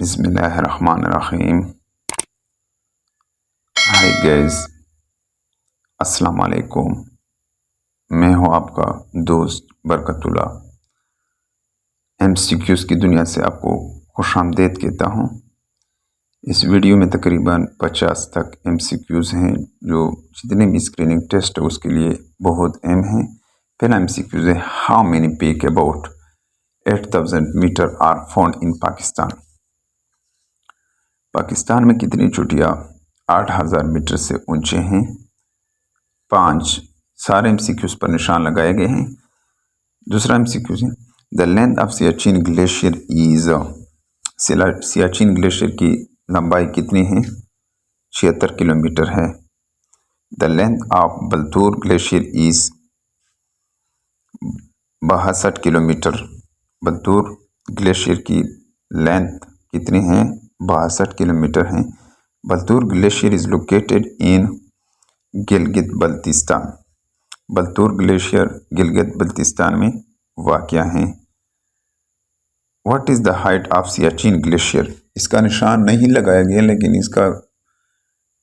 बिस्मिल्लाहिर्रहमानिर्रहीम। Hi guys, अस्सलाम वालेकुम। मैं हूं आपका दोस्त बरकतुल्लाह। एमसीक्यूज़ की दुनिया से आपको खुशामदीद कहता हूं। इस वीडियो में तकरीबन 50 तक एमसीक्यूज़ हैं, जो जितने भी स्क्रीनिंग टेस्ट है उसके लिए बहुत अहम हैं। पहला एमसीक्यूज़ है, how many peak about 8000 metre are found in Pakistan. Pakistan में कितनी चोटियाँ 8000 मीटर से ऊंचे हैं? 5 सारे एमसीक्यूज़ पर निशान लगाए गए हैं। दूसरा एमसीक्यूज़ है, the length of Siachen glacier is. Siachen glacier की लंबाई कितनी है? 76 किलोमीटर है। The length of Baltoro glacier is 62 kilometre. Baltoro glacier की लेंथ कितनी है? 62 किलोमीटर है। Baltoro glacier is located in Gilgit Baltistan. Baltoro glacier Gilgit Baltistan में वाक़या है। What is the height of Siachen glacier? इसका निशान नहीं लगाया गया, लेकिन इसका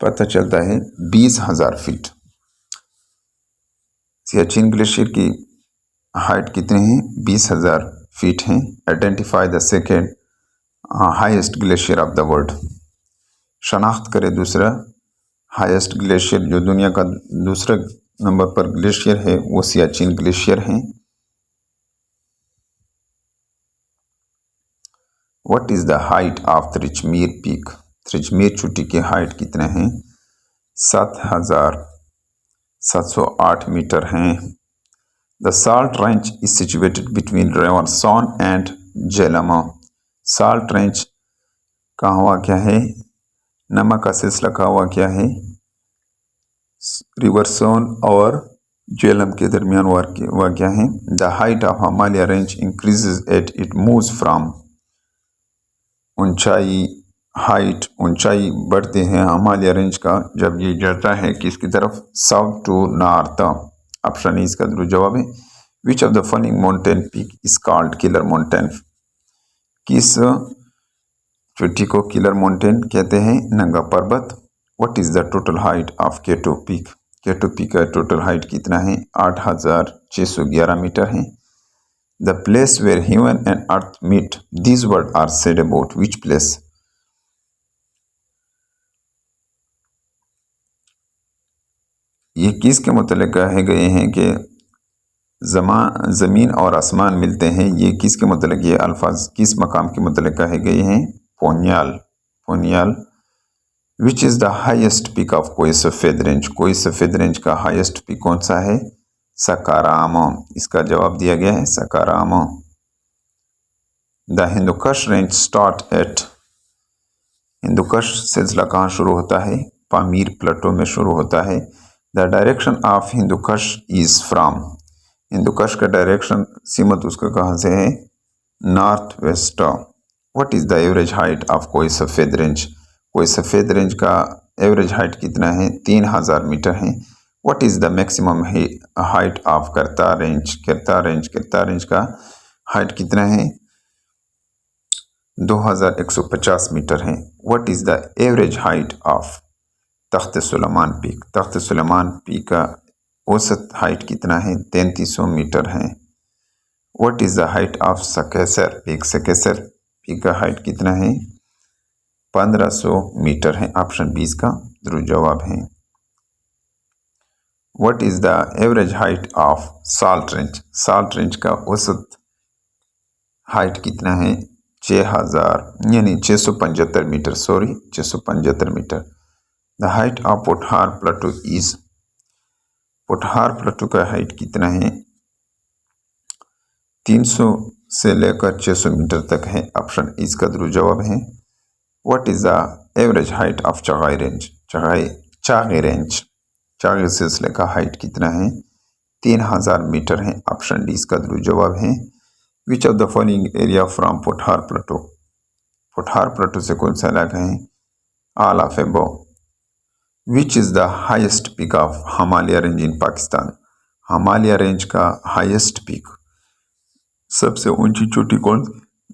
पता चलता है 20,000 फीट। सियाचिन ग्लेशियर की हाइट कितनी है? 20,000 फीट है। Identify the second highest glacier of the world. शनाख्त करें दूसरा हाईएस्ट ग्लेशियर, जो दुनिया का दूसरा नंबर पर ग्लेशियर है वो सियाचिन ग्लेशियर है। What is the height of Tirichmir peak? Tirichmir चोटी की हाइट कितना है? 7,708 मीटर हैं। The salt range is situated between river Soan and Jhelum. Salt range कहाँ वाक़या है? नमक का सिलसिला कहाँ वाक़या है? रिवर सोन और झेलम के दरमियान वाक़या है। The height of Himalaya range increases at it moves from. ऊंचाई बढ़ते हैं हिमालय रेंज का जब ये जाता है किसकी तरफ? South to north. Option E इसका जवाब है। Which of the following mountain peak is called killer mountain? किस चोटी को किलर माउंटेन कहते हैं? Nanga Parbat. What is the total height of K two peak? K two peak का टोटल हाइट कितना है? 8,611 मीटर है। The place where heaven and earth meet, these words are said about which place? ये किसके मुतल्लिक़ कहे गए हैं कि ज़मीन और आसमान मिलते हैं? ये किसके मुतल्लिक़ ये अल्फाज किस मकाम के मुतल्लिक़ कहे गए हैं? पोनियाल। Which is the highest peak of Koh Safed range? कोई सफ़ेद रेंज का हाईएस्ट पीक कौन सा है? सकाराम। इसका जवाब दिया गया है सकाराम। The Hindukush range start at. Hindukush सिलसिला कहाँ शुरू होता है? पामीर प्लेटो में शुरू होता है। The direction of Hindu Kush is from. Hindu Kush का डायरेक्शन सीमत उसका कहाँ से है? North west. What is the average height of Koh Safed range? कोई सफ़ेद रेंज का एवरेज हाइट कितना है? 3,000 मीटर है। What is the maximum height of Kirthar range? Kirthar range का हाइट कितना है? 2,150 मीटर है। What is the average height of Takht Sulaiman peak? Takht Sulaiman peak का औसत हाइट कितना है? 3300 मीटर है। What is the height of Sakesar peak? Sakesar peak का हाइट कितना है? 1500 मीटर है। ऑप्शन 20 का दुरुस्त जवाब है। What is the average height of salt range? Salt range का औसत हाइट कितना है? 675 metre. 675 metre. The height of Pothohar plateau is. Pothohar plateau का हाइट कितना है? 300 से लेकर 600 मीटर तक है। ऑप्शन इसका दुरुस्त जवाब है। What is the average height of Chagai range? Chagai range Chagai सिलसिले का हाइट कितना है? 3,000 मीटर है। ऑप्शन डी इसका दुरुस्त जवाब है। Which of the following area from Pothohar plateau? Pothohar plateau से कौन सा इलाका है? All of above. Which is the highest peak of Himalaya range in Pakistan? Himalaya range का हाईएस्ट पीक सबसे ऊंची चोटी कौन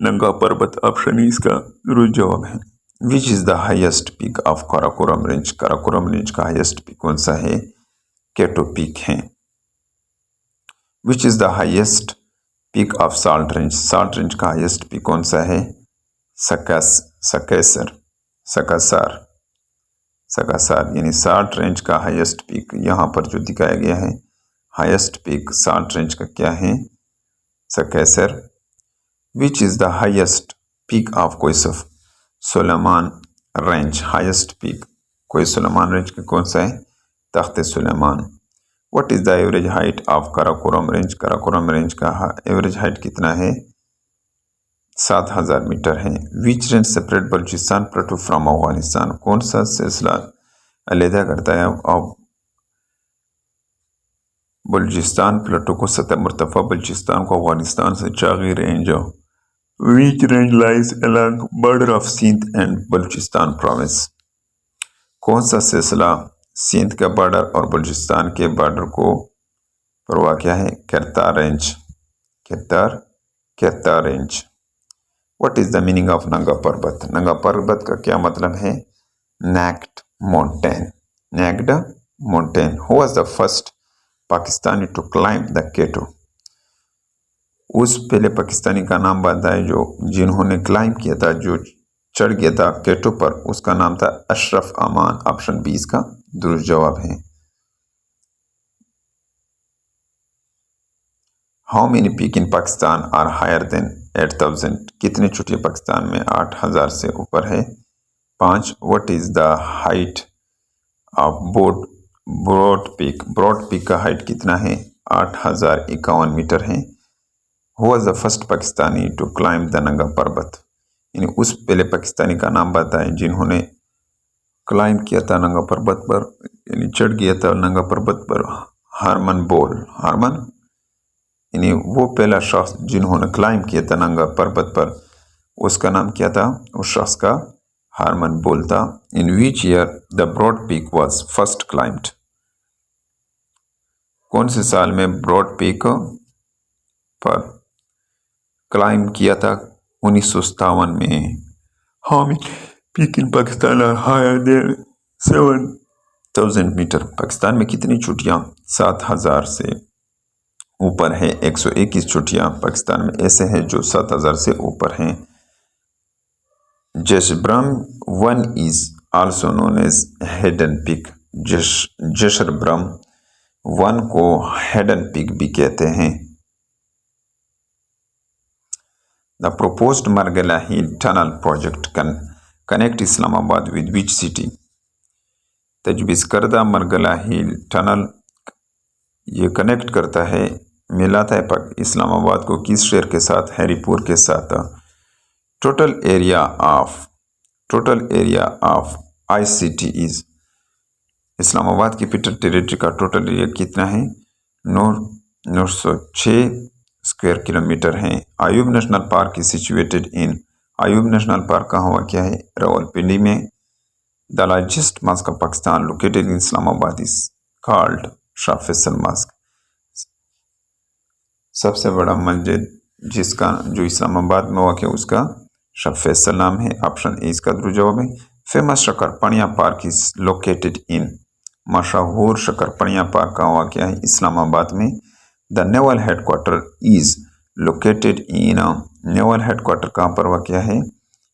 नंगा पर्वत ऑप्शन इसका दुरुस्त जवाब है। विच is the highest peak of Karakoram range, Karakoram range का हाईएस्ट पीक कौन सा है? केटो पीक है। विच is the highest peak of salt range, salt range का हाईएस्ट पीक कौन सा है? सकासार यानी साल्ट रेंज का हाईएस्ट पीक यहाँ पर जो दिखाया गया है, हाईएस्ट पीक साल्ट रेंज का क्या है? Sakesar. Which is the highest peak of कोइसफ Sulaiman range, highest peak Koh Sulaiman range का कौन सा है? Takht Sulaiman. What is the average height of Karakoram range, Karakoram range का एवरेज हाइट कितना है? 7000 मीटर है। Which range separate Balochistan plateau from Afghanistan, कौन सा सिलसिला अलहदा करता है अब बलूचिस्तान प्लेटो को? सतह मुर्तफा बलूचिस्तान को अफगानिस्तान से Chagai range. Which range lies along border of Sindh and Balochistan province, कौन सा सिलसिला सिंध का बॉर्डर और बलूचिस्तान के बॉर्डर को पर वाक़या है? Kirthar range, Kirthar range. What is the meaning of Nanga Parbat, Nanga Parbat का क्या मतलब है? Naked mountain. Who was the first Pakistani to climb the K two, उस पहले पाकिस्तानी का नाम बताए जो जिन्होंने क्लाइंब किया था, जो चढ़ गया था केटो पर, उसका नाम था अशरफ अमान। ऑप्शन बी इसका दुरुस्त जवाब है। How many peak in Pakistan are higher than 8000, कितनी चोटियां पाकिस्तान में 8000 से ऊपर है? 5। What is the height of broad peak का हाइट कितना है? 8051 मीटर है। Who was the first Pakistani to climb the Nanga Parbat, यानी उस पहले पाकिस्तानी का नाम बताएं जिन्होंने क्लाइंब किया था नंगा पर्वत पर, यानी चढ़ गया था नंगा पर्वत पर। हारमन यानी वो पहला शख्स जिन्होंने क्लाइंब किया था नंगा पर्वत पर, उसका नाम क्या था? उस शख्स का हारमन बोल था। In which year the Broad Peak was first climbed, कौन से साल में ब्रॉड पीक पर क्लाइंब किया था? 1957 में। How many peak in Pakistan are higher than 7000 metre, Pakistan में कितनी चोटियां 7000 से ऊपर है? 121 चोटियां पाकिस्तान में ऐसे हैं जो 7000 से ऊपर हैं। Gasherbrum 1 is also known as Hidden Peak, Gasherbrum 1 को हेडन पीक भी कहते हैं। The proposed Margalla hill tunnel project connect Islamabad with which city, तजवीज़ करदा मरगला हिल टनल ये कनेक्ट करता है, मिलाता है इस्लामाबाद को किस शहर के साथ? हरीपुर के साथ। Total area of ICT is, Islamabad capital territory का टोटल एरिया कितना है? 906 स्क्वायर किलोमीटर है। Ayub national park is situated in, Ayub national park कहाँ वाक़या है? रावलपिंडी में। The largest Musk of Pakistan located in Islamabad is called Shah Faisal Musk, सबसे बड़ा मस्जिद जिसका जो इस्लामाबाद में वाक़या उसका शाह फैसल नाम है। ऑप्शन ए इसका दुरुस्त जवाब है। Famous Shakarparian park is located in, मशहूर शकरपनिया पार्क कहाँ वाक़या है? इस्लामाबाद में। The naval headquarter is located in, naval headquarter कहाँ पर वाक़या है?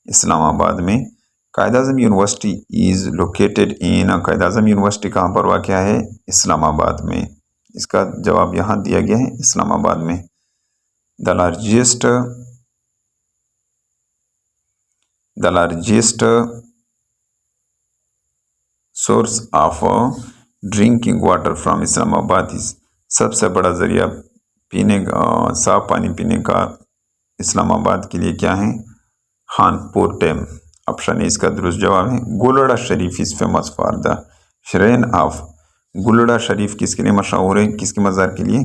इस्लामाबाद में। Quaid-e-Azam university is located in, Quaid-e-Azam university कहाँ पर वाक़या है? इस्लामाबाद में। इसका जवाब यहाँ दिया गया है, इस्लामाबाद में। The largest source of drinking water from Islamabad is, सबसे बड़ा जरिया पीने साफ पानी पीने का इस्लामाबाद के लिए क्या है? खानपुर डैम। ऑप्शन ए इसका दुरुस्त जवाब है। Golra Sharif is famous for the shrine of, Golra Sharif किसके लिए मशहूर है? किसके मज़ार के लिए?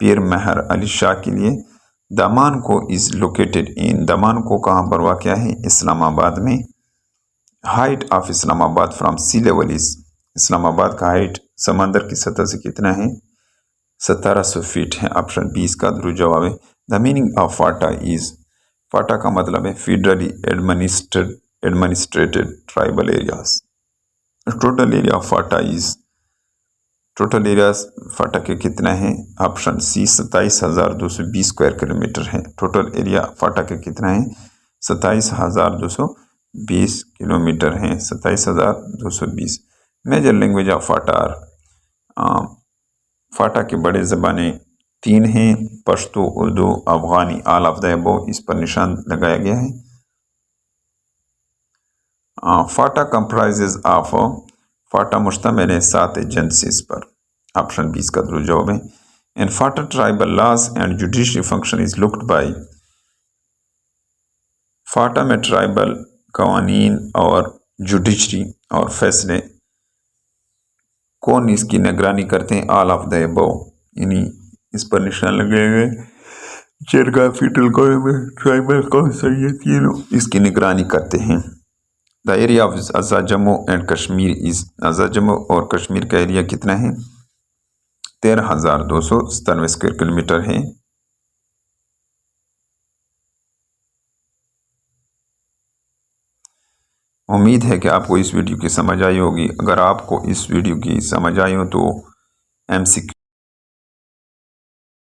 पीर मेहर अली शाह के लिए। दामान को इज लोकेटेड इन, दामान को कहाँ पर वाक़या है? इस्लामाबाद में। Height of Islamabad from sea level is, Islamabad का हाइट समंदर की सतह से कितना है? 1700 फीट है। ऑप्शन बी इसका दुरुस्त जवाब है। The meaning of FATA is, FATA का मतलब है federally administered tribal areas. Total area of FATA is, total area FATA के कितना है? ऑप्शन सी 27,220 स्क्वायर किलोमीटर है। टोटल एरिया फाटा के कितना है? 27,220 किलोमीटर है। 27,220। Major language of FATA FATA के बड़े ज़बानें 3 हैं, Pashto, Urdu, Afghani. All of the above, इस पर निशान लगाया गया है। फाटा कंप्राइजेज ऑफ, फाटा मुश्तमिल है 7 एजेंसीज पर। ऑप्शन 20 का दुरुस्त जवाब है। In FATA tribal laws and judiciary function is looked by, FATA में ट्राइबल कवानीन और जुडिशरी और फैसले कौन इसकी निगरानी करते हैं? ऑल ऑफ द अबव, यानी इस पर निशान लगाए गए। चरगा फीटल ट्राइबल काउंसिल, ये तीनों इसकी निगरानी करते हैं। The area of Azad Jammu and Kashmir is, Azad Jammu और कश्मीर का एरिया कितना है? 13,297 स्क्वायर किलोमीटर है। उम्मीद है कि आपको इस वीडियो की समझ आई होगी। अगर आपको इस वीडियो की समझ आई हो तो MCQ